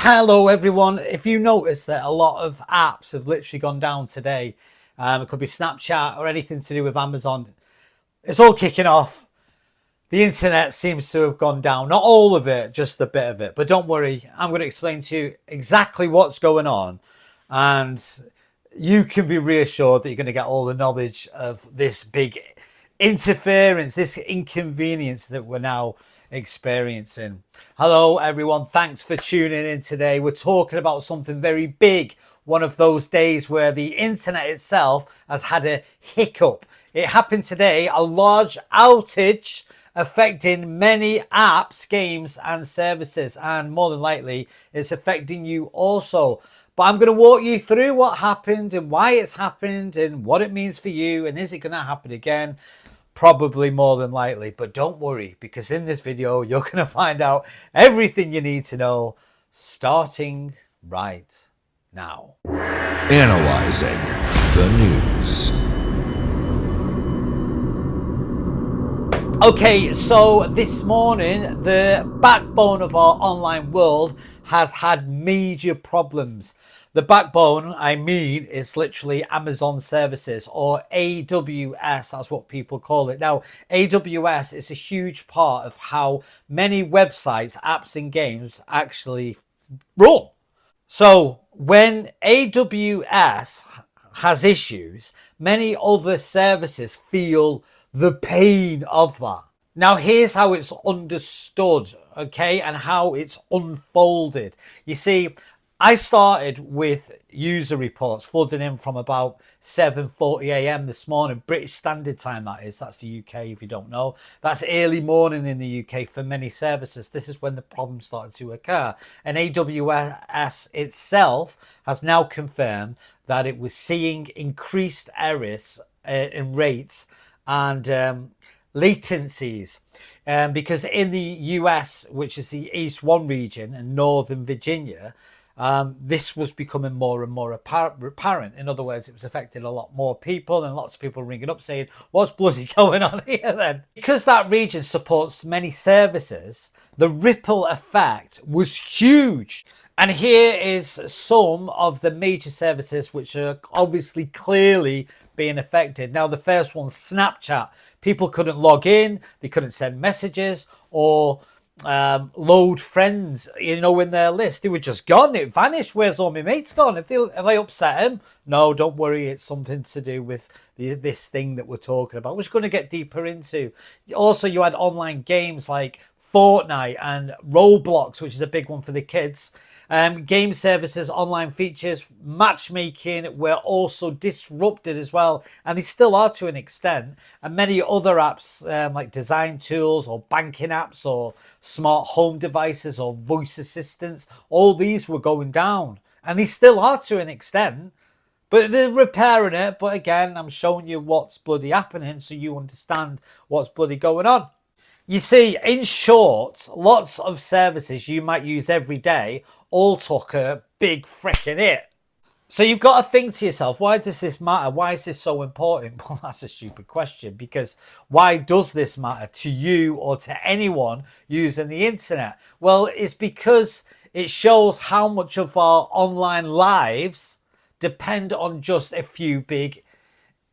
Hello everyone. If you notice that a lot of apps have literally gone down today, it could be Snapchat or anything to do with Amazon. It's all kicking off. The internet seems to have gone down. Not all of it, just a bit of it. But don't worry, I'm going to explain to you exactly what's going on. And you can be reassured that you're going to get all the knowledge of this big interference, this inconvenience that we're now experiencing. Hello everyone, thanks for tuning in today. We're talking about something very big, one of those days where the internet itself has had a hiccup. It happened today, a large outage affecting many apps, games and services, and more than likely it's affecting you also. But I'm going to walk you through what happened and why it's happened and what it means for you, and is it going to happen again? Probably more than likely, but don't worry, because in this video you're going to find out everything you need to know, starting right now. Analyzing the news. Okay, so this morning the backbone of our online world has had major problems. The backbone, I mean, is literally Amazon services, or AWS, that's what people call it. Now, AWS is a huge part of how many websites, apps and games actually run. So when AWS has issues, many other services feel the pain of that. Now, here's how it's understood, okay, and how it's unfolded. You see, I started with user reports flooding in from about 7:40 a.m. this morning, British Standard Time that is. That's the UK if you don't know. That's early morning in the UK for many services. This is when the problem started to occur. And AWS itself has now confirmed that it was seeing increased errors in rates and latencies, because in the US, which is the East 1 region and Northern Virginia, this was becoming more and more apparent. In other words, it was affecting a lot more people, and lots of people ringing up saying, what's bloody going on here then? Because that region supports many services, the ripple effect was huge. And here is some of the major services which are obviously clearly being affected. Now, the first one, Snapchat. People couldn't log in, they couldn't send messages or load friends, in their list. They were just gone. It vanished. Where's all my mates gone? Have they upset him? No, don't worry. It's something to do with this thing that we're talking about, which we're going to get deeper into. Also, you had online games like Fortnite and Roblox, which is a big one for the kids. Game services, online features, matchmaking were also disrupted as well, and they still are to an extent. And many other apps like design tools or banking apps or smart home devices or voice assistants, all these were going down, and they still are to an extent. But they're repairing it. But again, I'm showing you what's bloody happening so you understand what's bloody going on. You see, in short, lots of services you might use every day all took a big frickin' hit. So you've got to think to yourself, why does this matter? Why is this so important? Well, that's a stupid question, because why does this matter to you or to anyone using the internet? Well, it's because it shows how much of our online lives depend on just a few big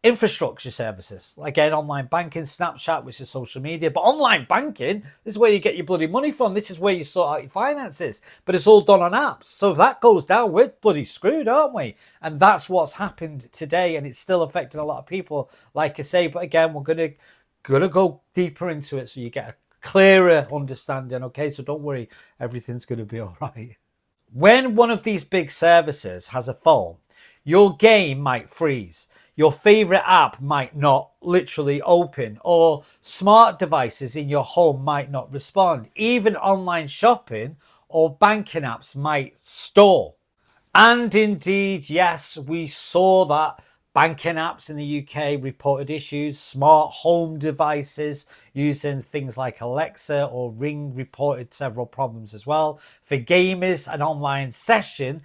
infrastructure services. Again, online banking, Snapchat, which is social media. But online banking, this is where you get your bloody money from. This is where you sort out your finances. But it's all done on apps. So if that goes down, we're bloody screwed, aren't we? And that's what's happened today. And it's still affecting a lot of people, like I say. But again, we're going to go deeper into it so you get a clearer understanding. Okay, so don't worry. Everything's going to be all right. When one of these big services has a fault, your game might freeze. Your favorite app might not literally open, or smart devices in your home might not respond. Even online shopping or banking apps might stall. And indeed, yes, we saw that banking apps in the UK reported issues. Smart home devices using things like Alexa or Ring reported several problems as well. For gamers, an online session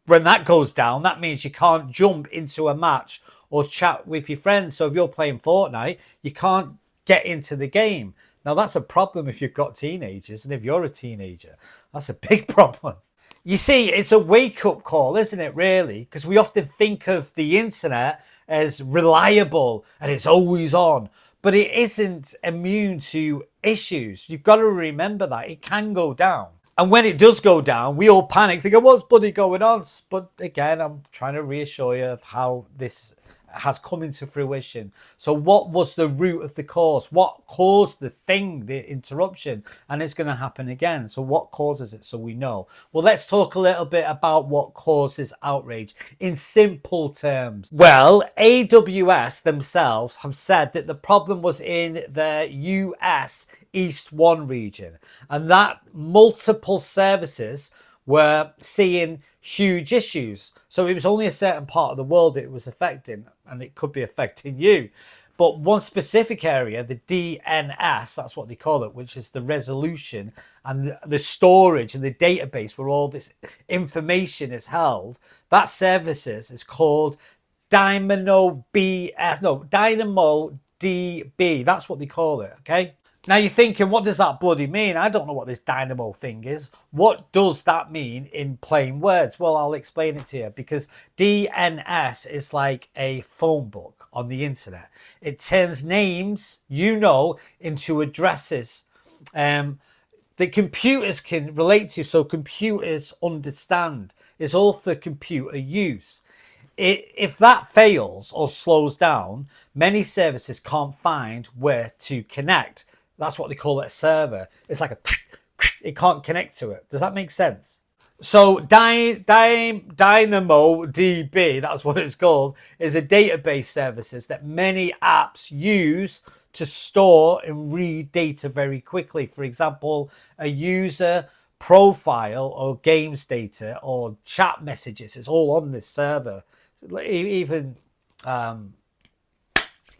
when that goes down, that means you can't jump into a match or chat with your friends. So if you're playing Fortnite, you can't get into the game. Now, that's a problem if you've got teenagers, and if you're a teenager, that's a big problem. You see, it's a wake-up call, isn't it, really? Because we often think of the internet as reliable and it's always on, but it isn't immune to issues. You've got to remember that. It can go down. And when it does go down, we all panic, thinking, what's bloody going on? But again, I'm trying to reassure you of how this has come into fruition. So what was the root of the cause? What caused the thing, the interruption? And it's going to happen again. So what causes it, so we know? Well, let's talk a little bit about what causes outrage in simple terms. Well, AWS themselves have said that the problem was in the US East 1 region, and that multiple services were seeing huge issues. So it was only a certain part of the world it was affecting, and it could be affecting you. But one specific area, the DNS, that's what they call it, which is the resolution and the storage and the database where all this information is held, that services is called DynamoDB. That's what they call it, okay? Now you're thinking, what does that bloody mean? I don't know what this dynamo thing is. What does that mean in plain words? Well, I'll explain it to you, because DNS is like a phone book on the internet. It turns names, into addresses that computers can relate to, so computers understand. It's all for computer use. If that fails or slows down, many services can't find where to connect. That's what they call it, a server. It's like it can't connect to it. Does that make sense? So DynamoDB, that's what it's called, is a database services that many apps use to store and read data very quickly. For example, a user profile or games data or chat messages, it's all on this server. Even,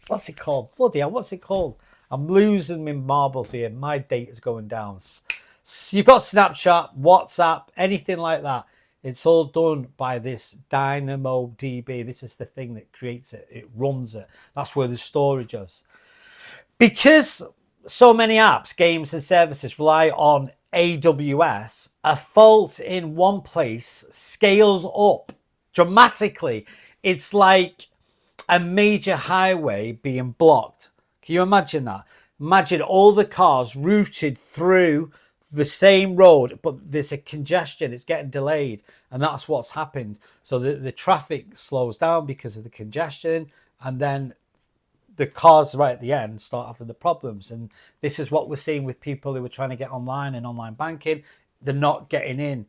what's it called? Bloody hell, what's it called? I'm losing my marbles here. My data's going down. So you've got Snapchat, WhatsApp, anything like that. It's all done by this DynamoDB. This is the thing that creates it. It runs it. That's where the storage is. Because so many apps, games and services rely on AWS, a fault in one place scales up dramatically. It's like a major highway being blocked. Can you imagine that? Imagine all the cars routed through the same road, but there's a congestion, it's getting delayed, and that's what's happened. So the traffic slows down because of the congestion, and then the cars right at the end start having the problems. And this is what we're seeing with people who are trying to get online and online banking. They're not getting in.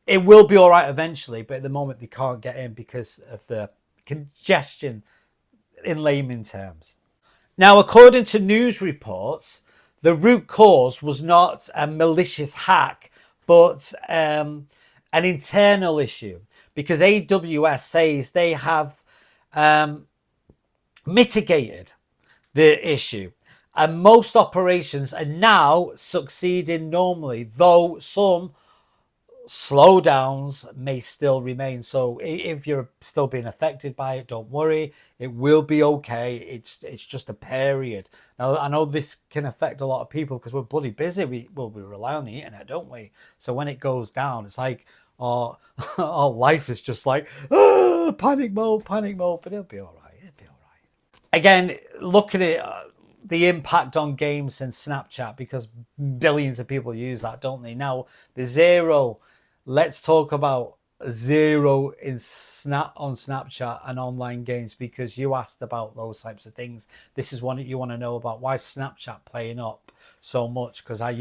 It will be all right eventually, but at the moment they can't get in because of the congestion, in layman terms. Now, according to news reports, the root cause was not a malicious hack, but an internal issue, because AWS says they have mitigated the issue, and most operations are now succeeding normally, though some slowdowns may still remain. So if you're still being affected by it, don't worry, it will be okay. It's just a period. Now, I know this can affect a lot of people because we're bloody busy. We rely on the internet, don't we? So when it goes down, it's like our life is just like panic mode, but it'll be all right. Again, look at it, the impact on games and Snapchat, because billions of people use that, don't they? Now, the zero. Let's talk about zero on Snapchat and online games, because you asked about those types of things. This is one you want to know about. Why is Snapchat playing up so much? Because I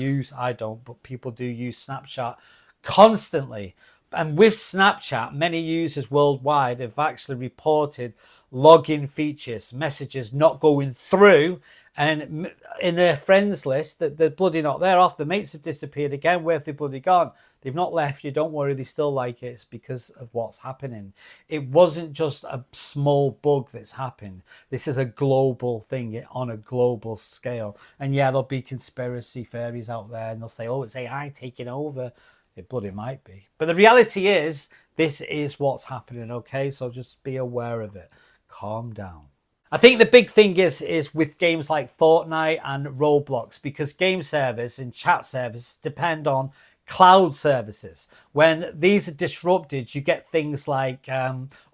don't, but people do use Snapchat constantly. And with Snapchat, many users worldwide have actually reported login features, messages not going through, and in their friends list that they're bloody not there. Off the mates have disappeared again. Where have they bloody gone? They've not left you. Don't worry, they still like it. It's because of what's happening. It wasn't just a small bug that's happened. This is a global thing on a global scale. And yeah, there'll be conspiracy theories out there, and they'll say, oh, it's AI taking over. It bloody might be. But the reality is, this is what's happening, okay? So just be aware of it. Calm down. I think the big thing is with games like Fortnite and Roblox, because game servers and chat servers depend on cloud services. When these are disrupted, you get things like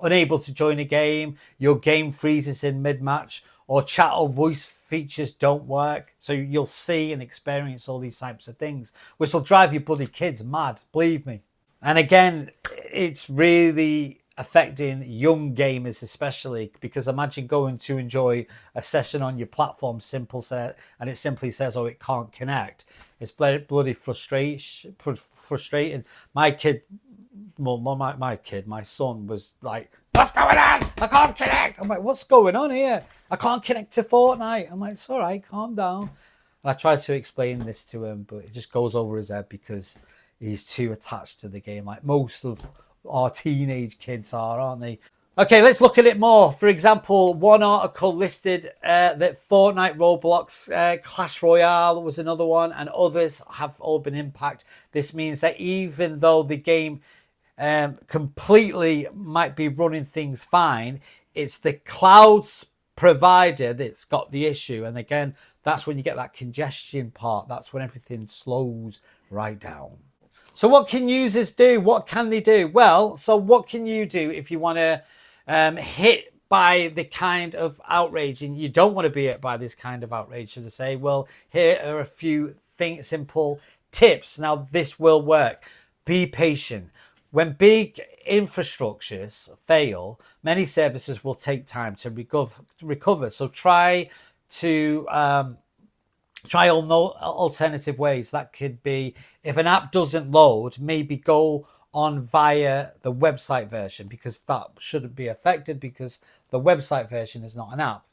unable to join a game, your game freezes in mid-match, or chat or voice features don't work. So you'll see and experience all these types of things, which will drive your bloody kids mad, believe me. And again, it's really affecting young gamers especially, because imagine going to enjoy a session on your platform and it simply says, oh, it can't connect. It's bloody frustrating. My kid, well, my son was like, what's going on? I can't connect. I'm like, what's going on here? I can't connect to Fortnite. I'm like, it's all right, calm down. And I tried to explain this to him, but it just goes over his head because he's too attached to the game, like most of our teenage kids are, aren't they? Okay, let's look at it more. For example, one article listed that Fortnite, Roblox, Clash Royale was another one, and others have all been impacted. This means that even though the game completely might be running things fine, it's the cloud provider that's got the issue. And again, that's when you get that congestion part. That's when everything slows right down. So what can users do? What can they do? Well, so what can you do if you want to hit by the kind of outrage, and you don't want to be hit by this kind of outrage? So to say, well, here are a few simple tips. Now, this will work. Be patient. When big infrastructures fail, many services will take time to recover. So try alternative ways. That could be, if an app doesn't load, maybe go on via the website version, because that shouldn't be affected because the website version is not an app.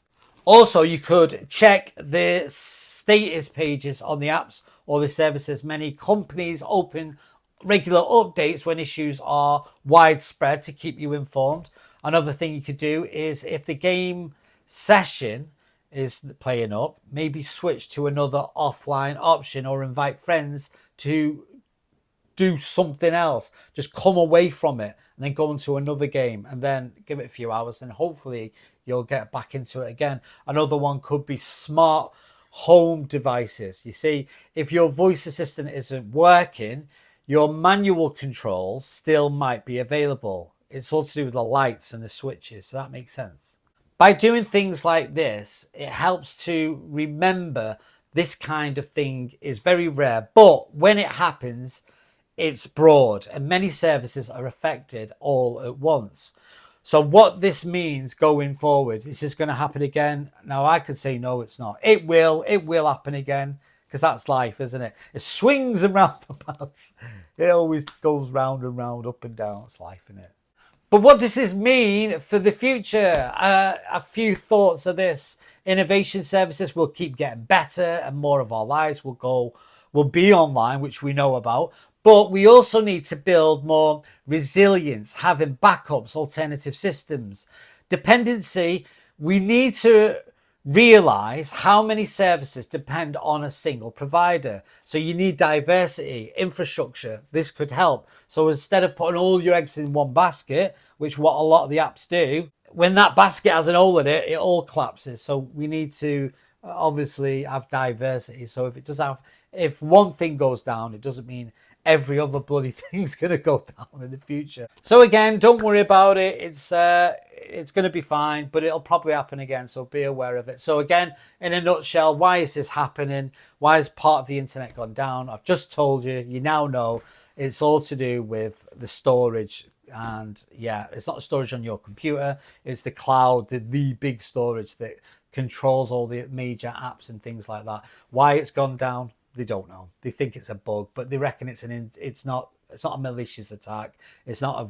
Also, you could check the status pages on the apps or the services. Many companies open regular updates when issues are widespread to keep you informed. Another thing you could do is, if the game session is playing up, maybe switch to another offline option or invite friends to do something else. Just come away from it and then go into another game and then give it a few hours and hopefully you'll get back into it again. Another one could be smart home devices. You see, if your voice assistant isn't working, your manual control still might be available. It's all to do with the lights and the switches, so that makes sense. By doing things like this, it helps to remember this kind of thing is very rare, but when it happens, it's broad and many services are affected all at once. So what this means going forward, is this going to happen again? Now, I could say no, it's not. It will happen again, because that's life, isn't it? It swings and roundabouts. It always goes round and round, up and down. It's life, isn't it? But what does this mean for the future? A few thoughts of this. Innovation services will keep getting better and more of our lives will be online, which we know about. But we also need to build more resilience, having backups, alternative systems. Dependency, we need to realize how many services depend on a single provider. So you need diversity, infrastructure. This could help. So instead of putting all your eggs in one basket, which what a lot of the apps do, when that basket has an hole in it, it all collapses. So we need to obviously have diversity. So if one thing goes down, it doesn't mean every other bloody thing's going to go down in the future. So again, don't worry about it. It's going to be fine, but it'll probably happen again. So be aware of it. So again, in a nutshell, why is this happening? Why has part of the internet gone down? I've just told you. You now know. It's all to do with the storage. And yeah, it's not storage on your computer. It's the cloud, the big storage that controls all the major apps and things like that. Why it's gone down, they don't know. They think it's a bug, but they reckon it's not a malicious attack. It's not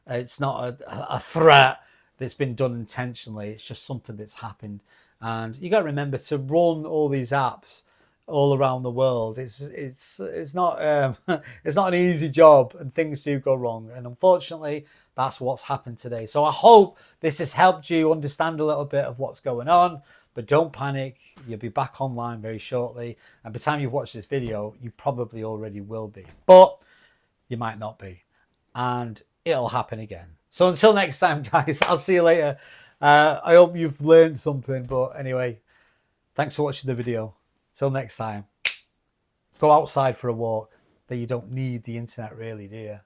a threat that's been done intentionally. It's just something that's happened. And you got to remember, to run all these apps all around the world, it's not it's not an easy job, and things do go wrong. And unfortunately, that's what's happened today. So I hope this has helped you understand a little bit of what's going on. But don't panic, you'll be back online very shortly. And by the time you watch this video, you probably already will be. But you might not be. And it'll happen again. So until next time, guys, I'll see you later. I hope you've learned something. But anyway, thanks for watching the video. Till next time, go outside for a walk. that you don't need the internet really, do you?